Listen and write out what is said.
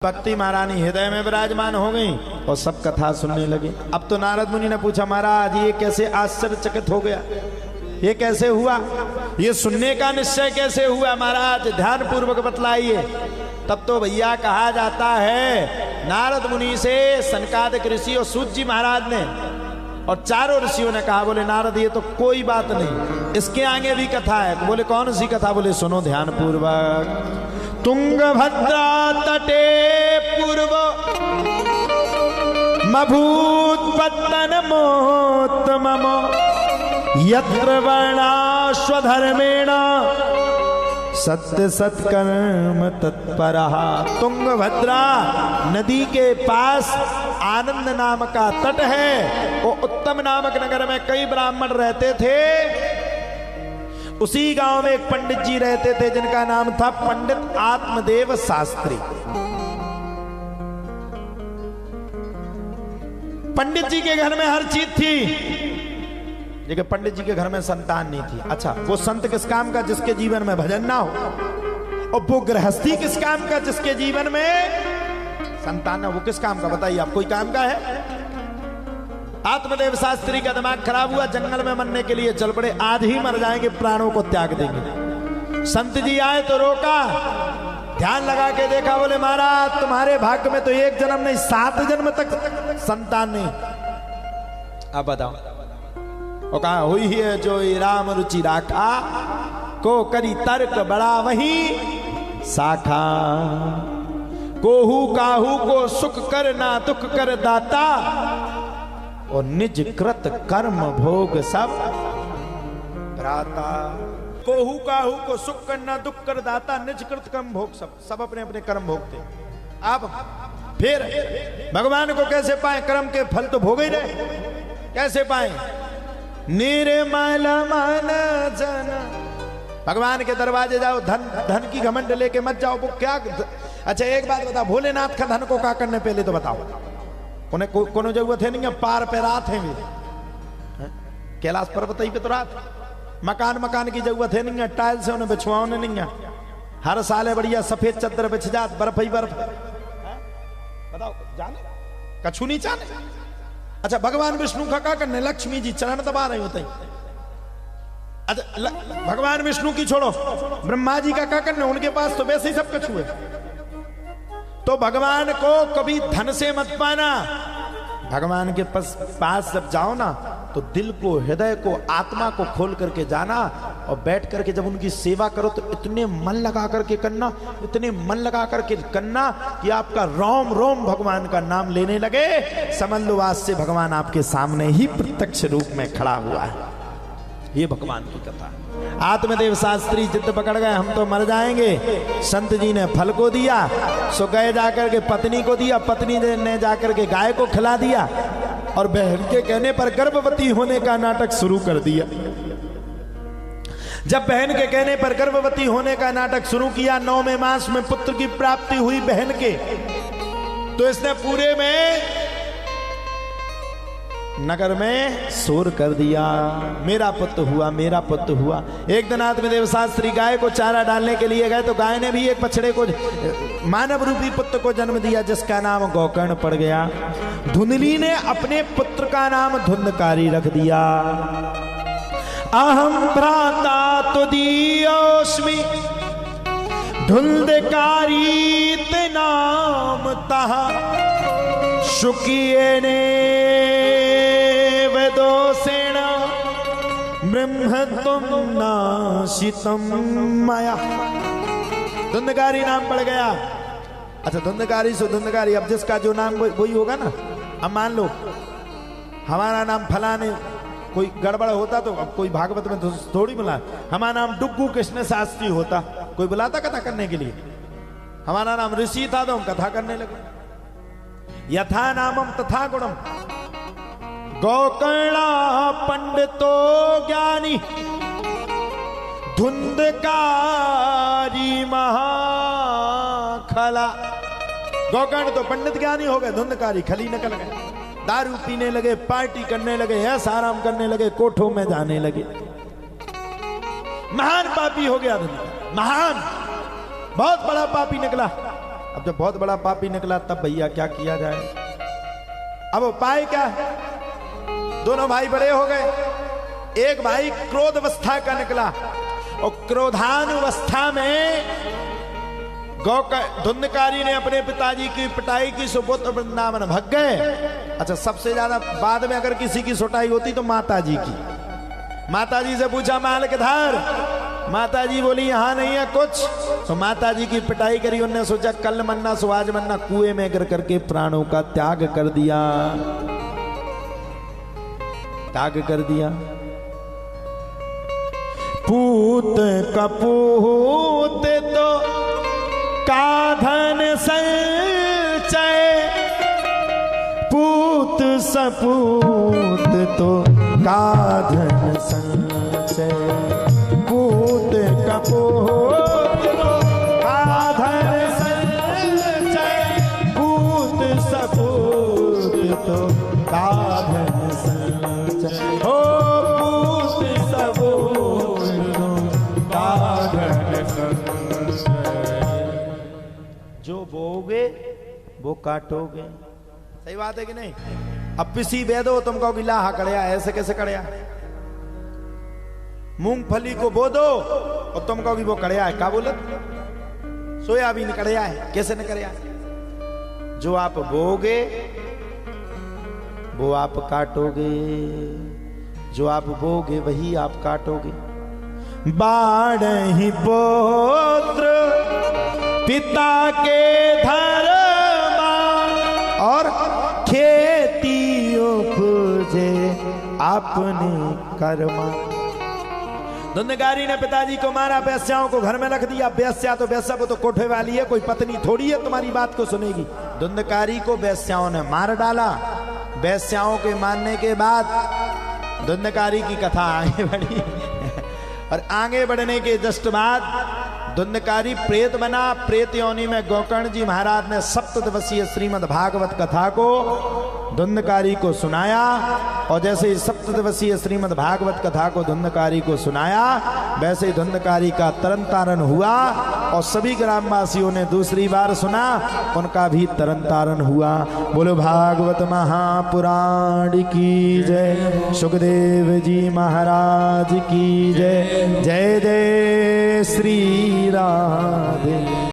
भक्ति महारानी हृदय में विराजमान हो गई और सब कथा सुनने लगे। अब तो नारद मुनि ने पूछा, महाराज ये कैसे आश्चर्यचकित हो गया, ये कैसे हुआ, ये सुनने का निश्चय कैसे हुआ महाराज, ध्यान पूर्वक बतलाइए। तब तो भैया कहा जाता है नारद मुनि से सनकादिक ऋषि और सूत जी महाराज ने और चारों ऋषियों ने कहा, बोले नारद ये तो कोई बात नहीं, इसके आगे भी कथा है। बोले कौन सी कथा, बोले सुनो ध्यान पूर्वक। तुंगभद्रा तटे पूर्व मभूत्पत्तन मोत्तमम यत्र वर्णाश्वधर्मेण सत्य सत्कर्म तत्परः। तुंगभद्रा नदी के पास आनंद नाम का तट है। वो उत्तम नामक नगर में कई ब्राह्मण रहते थे। उसी गांव में एक पंडित जी रहते थे जिनका नाम था पंडित आत्मदेव शास्त्री। पंडित जी के घर में हर चीज थी, लेकिन पंडित जी के घर में संतान नहीं थी। अच्छा, वो संत किस काम का, जिसके जीवन में भजन ना हो, और वो गृहस्थी किस काम का, जिसके जीवन में संतान ना, वो किस काम का बताइए आप, कोई काम का है? आत्मदेव शास्त्री का दिमाग खराब हुआ, जंगल में मरने के लिए चल पड़े। आज ही मर जाएंगे, प्राणों को त्याग देंगे। संत जी आए तो रोका, ध्यान लगा के देखा, बोले महाराज तुम्हारे भाग्य में तो एक जन्म नहीं 7 जन्म तक संतान नहीं। अब बताओ, वो कहा हुई है जो राम रुचि राखा, को करी तर्क बड़ा वही शाखा, कोहू काहू को सुख कर ना दुख कर दाता, और निज कृत कर्म भोग सब भ्राता। कोहू काहू को सुख करना दुख कर दाता, निज कृत कर्म भोग सब अपने अपने कर्म भोगते। अब फिर भगवान को कैसे पाए, कर्म के फल तो भोग ही रहे, कैसे पाए? निर्मल मन जन, भगवान के दरवाजे जाओ, धन की घमंड लेके मत जाओ। वो क्या, अच्छा एक बात बताओ, भोलेनाथ का धन को क्या करने पहले तो बताओ, उन्हें कोनो जरूरत है नहीं है, पार पे रात है वे, कैलाश पर्वत ही पे तो रात, मकान की जरूरत है नहीं है, टाइल से उन्हें बिछवाने नहीं है, हर साल है बढ़िया सफेद चादर बिछ जात, बर्फ ही बर्फ। बताओ जाने कछु नहीं जाने। अच्छा भगवान विष्णु का क्या करने, लक्ष्मी जी चरण दबा रहे होते हैं। अच्छा भगवान विष्णु की छोड़ो, ब्रह्मा जी का क्या करने, उनके पास तो वैसे ही सब कुछ हुए। तो भगवान को कभी धन से मत पाना, भगवान के पास जब जाओ ना तो दिल को, हृदय को, आत्मा को खोल करके जाना, और बैठ करके जब उनकी सेवा करो तो इतने मन लगा करके करना, इतने मन लगा करके करना कि आपका रोम रोम भगवान का नाम लेने लगे। समझ लो आज से भगवान आपके सामने ही प्रत्यक्ष रूप में खड़ा हुआ है। ये भगवान की कथा। आत्मदेव शास्त्री जिद पकड़ गए, हम तो मर जाएंगे। संत जी ने फल को दिया, सो गए जाकर के पत्नी को दिया, पत्नी ने जाकर के गाय को खिला दिया, और बहन के कहने पर गर्भवती होने का नाटक शुरू कर दिया। जब बहन के कहने पर गर्भवती होने का नाटक शुरू किया, 9वें मास में पुत्र की प्राप्ति हुई बहन के, तो इसने पूरे में नगर में शोर कर दिया, मेरा पुत्र हुआ, मेरा पुत्र हुआ। एक दिन आत्मदेव शास्त्री गाय को चारा डालने के लिए गए तो गाय ने भी एक बछड़े को, मानव रूपी पुत्र को जन्म दिया, जिसका नाम गोकर्ण पड़ गया। धुंधली ने अपने पुत्र का नाम धुंधकारी रख दिया। अहम भ्राता तुदीयोस्मि धुंधकारी ते नाम तहा, शुकिये ने वेदोसेण ब्रह्म तुम नाशितम माया। धुंधकारी नाम पड़ गया। अच्छा धुंधकारी से धुंधकारी, अब जिसका जो नाम वही होगा ना। अब मान लो हमारा नाम फलाने, कोई गड़बड़ होता तो अब कोई भागवत में तो थोड़ी बुला, हमारा नाम डुग्गू कृष्ण शास्त्री होता, कोई बुलाता कथा करने के लिए। हमारा नाम ऋषि था तो हम कथा करने लगे। यथा नामम तथा गुणम, गोकर्णा पंडितो ज्ञानी धुंधकारी महाखला। गोकर्ण तो पंडित ज्ञानी हो गए, धुंधकारी खली निकल गए, दारू पीने लगे, पार्टी करने लगे, ऐसा आराम करने लगे, कोठों में जाने लगे। महान पापी हो गया धुंधकार, महान बहुत बड़ा पापी निकला। अब जब बहुत बड़ा पापी निकला तब भैया क्या किया जाए। अब उपाय क्या है? दोनों भाई बड़े हो गए। एक भाई क्रोध अवस्था का निकला और क्रोधानुवस्था में धुंधकारी ने अपने पिताजी की पिटाई की, सुपुत्र वृंदावन भग गए। अच्छा, सबसे ज्यादा बाद में अगर किसी की सुटाई होती तो माताजी की। माताजी से पूछा मालिकधार, माताजी बोली यहां नहीं है कुछ, तो माताजी की पिटाई करी। उन्होंने सोचा कल मन्ना सुहाज मन्ना, कुएं में गिर करके प्राणों का त्याग कर दिया, त्याग कर दिया। पूत कपूत तो काधन संचय, पूत सपूत तो काधन संचय, पूत कपूत तो काधन संचय, पूत सपूत तो काधन संचय, हो पूत सपूत तो काधन संचय। जो बोगे वो काटोगे। सही बात है कि नहीं? अब पिसी बेदो तुम कहोगे लाहा कड़िया, ऐसे कैसे कड़िया? मूंगफली को बो दो और तुम कहोगे वो कड़िया है। क्या बोलत? सोयाबीन कड़िया है, कैसे न कड़िया? जो आप बोगे वो आप काटोगे, जो आप बोगे वही आप काटोगे। बाढ़ ही पुत्र पिता के धर्मा, और खेती उपजे अपने कर्मा। धुंधकारी ने पिताजी को मारा, वेश्याओं को घर में रख दिया। वेश्या तो वेश्या, वो तो कोठे वाली है, कोई पत्नी थोड़ी है तुम्हारी बात को सुनेगी। धुंधकारी को वेश्याओं ने मार डाला। वेश्याओं के मारने के बाद धुंधकारी की कथा आगे बढ़ी और आगे बढ़ने के जस्ट बाद धुंधकारी प्रेत बना। प्रेत योनि में गोकर्ण जी महाराज ने 7 दिवसीय श्रीमद् भागवत कथा को धुंधकारी को सुनाया। और जैसे ही 7 दिवसीय श्रीमद् भागवत कथा को धुंधकारी को सुनाया, वैसे ही धुंधकारी का तरन तारण हुआ और सभी ग्रामवासियों ने दूसरी बार सुना, उनका भी तरन तारण हुआ। बोलो भागवत महापुराण की जय, सुखदेव जी महाराज की जय। जय जय श्री राधे।